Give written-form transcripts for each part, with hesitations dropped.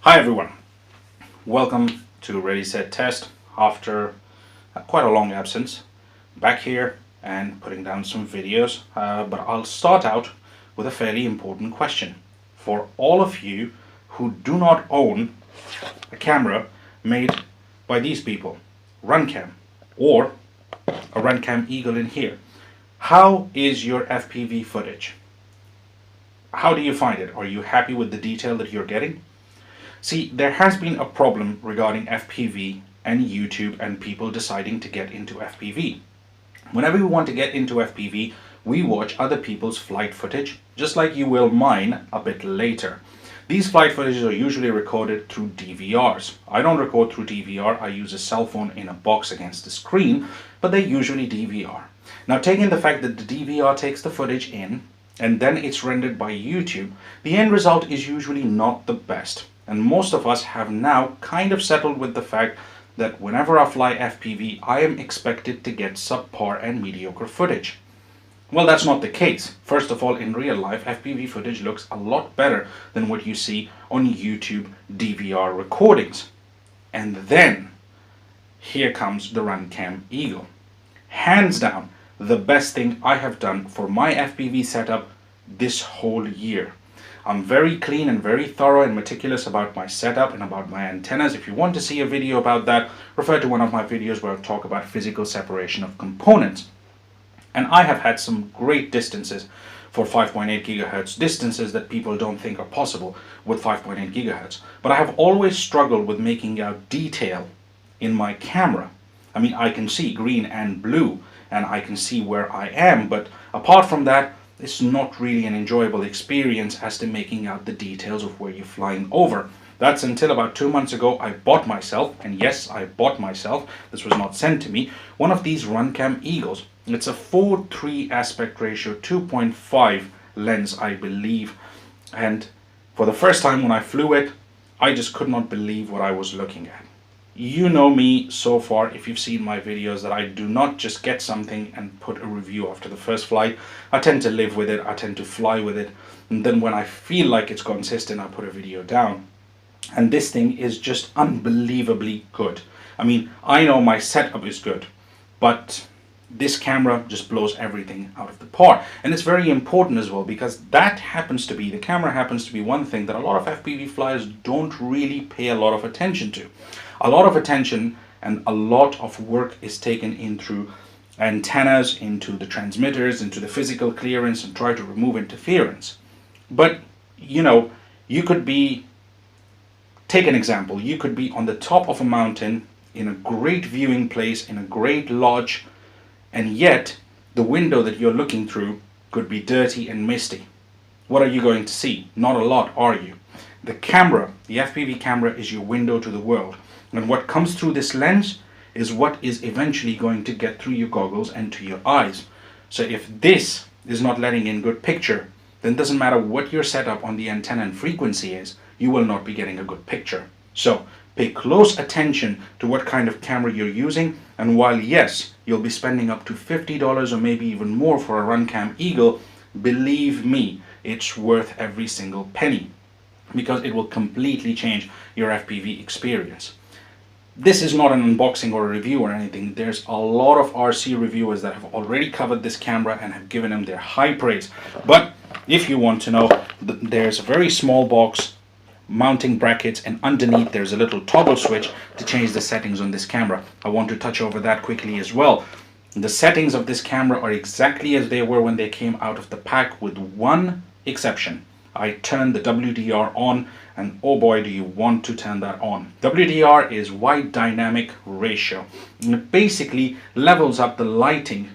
Hi everyone, welcome to Ready Set Test after quite a long absence. Back here and putting down some videos, but I'll start out with a fairly important question. For all of you who do not own a camera made by these people, Runcam, or a Runcam Eagle in here, how is your FPV footage? How do you find it? Are you happy with the detail that you're getting? See, there has been a problem regarding FPV and YouTube and people deciding to get into FPV. Whenever we want to get into FPV, we watch other people's flight footage, just like you will mine a bit later. These flight footages are usually recorded through DVRs. I don't record through DVR, I use a cell phone in a box against the screen, but they're usually DVR. Now, taking the fact that the DVR takes the footage in, and then it's rendered by YouTube, the end result is usually not the best. And most of us have now kind of settled with the fact that whenever I fly FPV, I am expected to get subpar and mediocre footage. Well, that's not the case. First of all, in real life, FPV footage looks a lot better than what you see on YouTube DVR recordings. And then, here comes the Runcam Eagle. Hands down, the best thing I have done for my FPV setup this whole year. I'm very clean and very thorough and meticulous about my setup and about my antennas. If you want to see a video about that, refer to one of my videos where I talk about physical separation of components. And I have had some great distances for 5.8 gigahertz, distances that people don't think are possible with 5.8 gigahertz. But I have always struggled with making out detail in my camera. I mean, I can see green and blue and I can see where I am, but apart from that, it's not really an enjoyable experience as to making out the details of where you're flying over. That's until about 2 months ago I bought myself, and yes, I bought myself, this was not sent to me, one of these Runcam Eagles. It's a 4:3 aspect ratio, 2.5 lens, I believe. And for the first time when I flew it, I just could not believe what I was looking at. You know me so far, if you've seen my videos, that I do not just get something and put a review after the first flight. I tend to live with it, I tend to fly with it, and then when I feel like it's consistent, I put a video down. And this thing is just unbelievably good. I mean, I know my setup is good, but this camera just blows everything out of the park. And it's very important as well, because the camera happens to be one thing that a lot of FPV flyers don't really pay a lot of attention to. A lot of attention and a lot of work is taken in through antennas, into the transmitters, into the physical clearance, and try to remove interference. But, you could be, take an example, you could be on the top of a mountain in a great viewing place, in a great lodge, and yet the window that you're looking through could be dirty and misty. What are you going to see? Not a lot, are you? The camera, the FPV camera, is your window to the world. And what comes through this lens is what is eventually going to get through your goggles and to your eyes. So if this is not letting in good picture, then it doesn't matter what your setup on the antenna and frequency is, you will not be getting a good picture. So pay close attention to what kind of camera you're using, and while yes, you'll be spending up to $50 or maybe even more for a Runcam Eagle, believe me, it's worth every single penny, because it will completely change your FPV experience. This is not an unboxing or a review or anything. There's a lot of RC reviewers that have already covered this camera and have given them their high praise. But if you want to know, there's a very small box, mounting brackets, and underneath there's a little toggle switch to change the settings on this camera. I want to touch over that quickly as well. The settings of this camera are exactly as they were when they came out of the pack, with one exception. I turned the WDR on, and oh boy, do you want to turn that on. WDR is wide dynamic ratio, and it basically levels up the lighting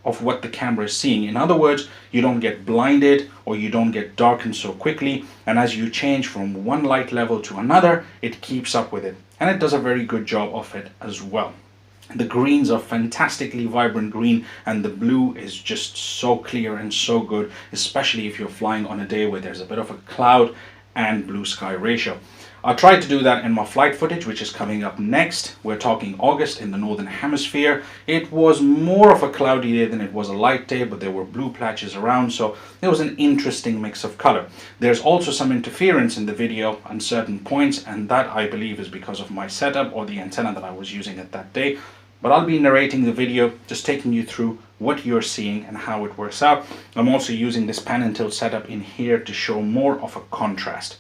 of what the camera is seeing. In other words, you don't get blinded or you don't get darkened so quickly, and as you change from one light level to another, it keeps up with it, and it does a very good job of it as well. The greens are fantastically vibrant green, and the blue is just so clear and so good, especially if you're flying on a day where there's a bit of a cloud and blue sky ratio. I tried to do that in my flight footage, which is coming up next. We're talking August in the Northern Hemisphere. It was more of a cloudy day than it was a light day, but there were blue patches around, so it was an interesting mix of color. There's also some interference in the video on certain points, and that I believe is because of my setup or the antenna that I was using at that day. But I'll be narrating the video, just taking you through what you're seeing and how it works out. I'm also using this pan and tilt setup in here to show more of a contrast.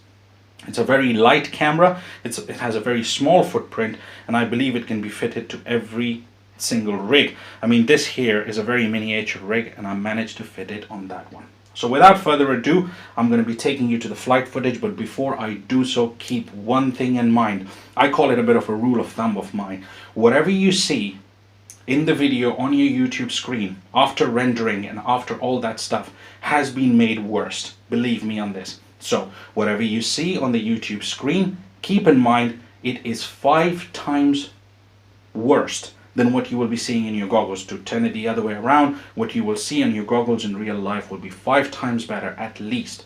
It's a very light camera, it has a very small footprint, and I believe it can be fitted to every single rig. I mean, this here is a very miniature rig, and I managed to fit it on that one. So without further ado, I'm going to be taking you to the flight footage, but before I do so, keep one thing in mind. I call it a bit of a rule of thumb of mine. Whatever you see in the video on your YouTube screen, after rendering and after all that stuff, has been made worse. Believe me on this. So whatever you see on the YouTube screen, keep in mind it is 5 times worse than what you will be seeing in your goggles. To turn it the other way around, what you will see on your goggles in real life will be 5 times better at least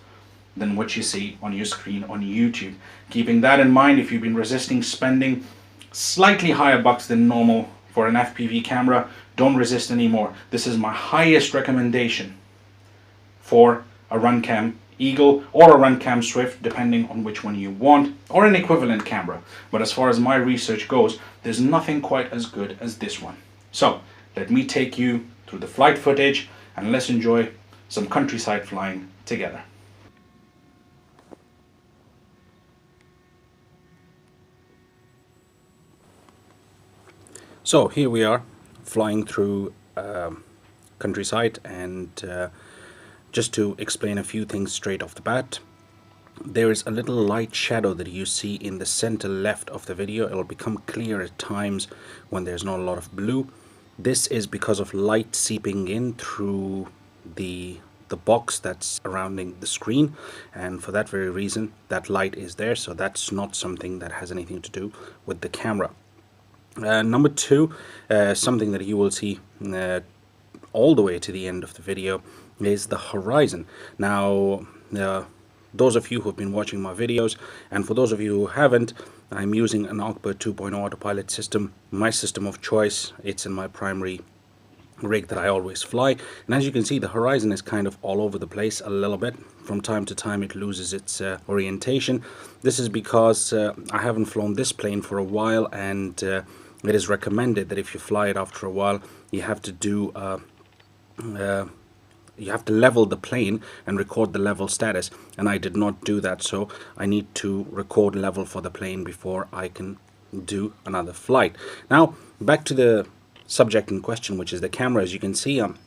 than what you see on your screen on YouTube. Keeping that in mind, if you've been resisting spending slightly higher bucks than normal for an FPV camera, don't resist anymore. This is my highest recommendation for a Runcam Eagle or a Runcam Swift, depending on which one you want, or an equivalent camera. But as far as my research goes, there's nothing quite as good as this one. So let me take you through the flight footage and let's enjoy some countryside flying together. So here we are flying through countryside, and just to explain a few things straight off the bat, there is a little light shadow that you see in the center left of the video. It will become clear at times when there's not a lot of blue. This is because of light seeping in through the box that's surrounding the screen, and for that very reason that light is there. So that's not something that has anything to do with the camera. Number two, something that you will see all the way to the end of the video is the horizon. Now, those of you who have been watching my videos, and for those of you who haven't, I'm using an Ogbird 2.0 autopilot system, my system of choice. It's in my primary rig that I always fly, and as you can see, the horizon is kind of all over the place a little bit. From time to time it loses its orientation. This is because I haven't flown this plane for a while, and it is recommended that if you fly it after a while, you have to do you have to level the plane and record the level status, and I did not do that, so I need to record level for the plane before I can do another flight. Now back to the subject in question, which is the camera. As you can see, I'm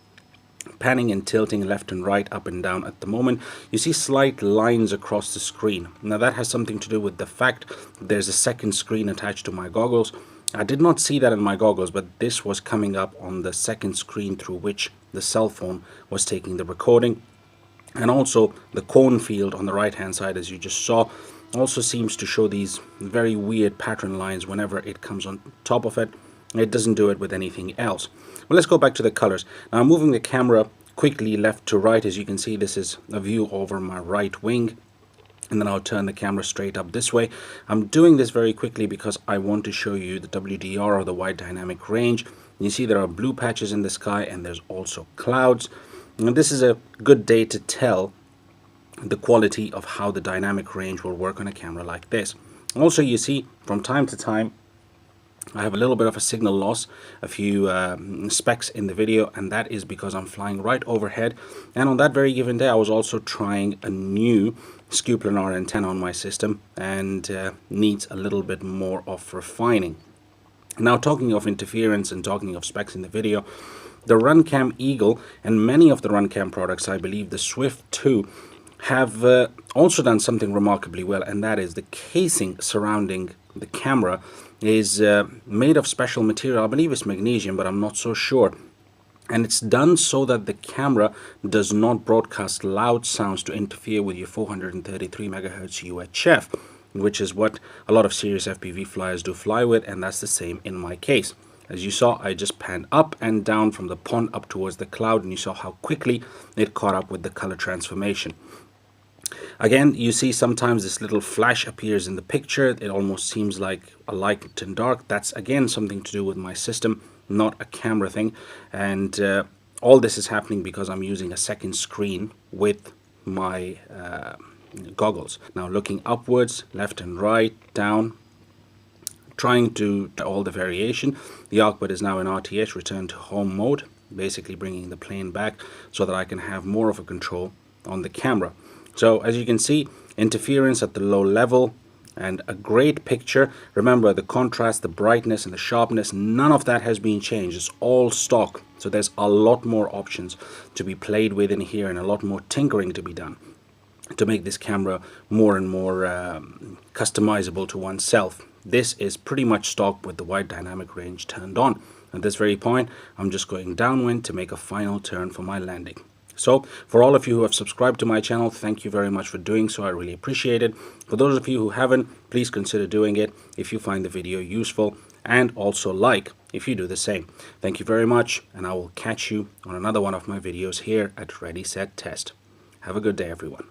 panning and tilting left and right, up and down at the moment. You see slight lines across the screen. Now that has something to do with the fact there's a second screen attached to my goggles. I did not see that in my goggles, but this was coming up on the second screen through which the cell phone was taking the recording. And also the cone field on the right hand side, as you just saw, also seems to show these very weird pattern lines whenever it comes on top of it. It doesn't do it with anything else. Well, let's go back to the colors. Now I'm moving the camera quickly left to right. As you can see, this is a view over my right wing, and then I'll turn the camera straight up this way. I'm doing this very quickly because I want to show you the WDR, or the wide dynamic range. You see there are blue patches in the sky, and there's also clouds. And this is a good day to tell the quality of how the dynamic range will work on a camera like this. Also, you see from time to time I have a little bit of a signal loss, a few specks in the video, and that is because I'm flying right overhead. And on that very given day I was also trying a new skew planar antenna on my system, and needs a little bit more of refining. Now, talking of interference and talking of specs in the video, the Runcam Eagle and many of the Runcam products, I believe the Swift too, have also done something remarkably well, and that is the casing surrounding the camera is made of special material. I believe it's magnesium, but I'm not so sure. And it's done so that the camera does not broadcast loud sounds to interfere with your 433 megahertz UHF, which is what a lot of serious FPV flyers do fly with, and that's the same in my case. As you saw, I just panned up and down from the pond up towards the cloud, and you saw how quickly it caught up with the color transformation. Again, you see sometimes this little flash appears in the picture. It almost seems like a light and dark. That's again something to do with my system, not a camera thing. And all this is happening because I'm using a second screen with my goggles. Now looking upwards, left and right, down, trying to all the variation. The Ogbot is now in RTH, return to home mode, basically bringing the plane back so that I can have more of a control on the camera. So as you can see, interference at the low level and a great picture. Remember, the contrast, the brightness and the sharpness, none of that has been changed. It's all stock. So there's a lot more options to be played with in here and a lot more tinkering to be done to make this camera more and more customizable to oneself. This is pretty much stock with the wide dynamic range turned on. At this very point, I'm just going downwind to make a final turn for my landing. So for all of you who have subscribed to my channel, thank you very much for doing so. I really appreciate it. For those of you who haven't, please consider doing it if you find the video useful, and also like if you do the same. Thank you very much, and I will catch you on another one of my videos here at Ready Set Test. Have a good day, everyone.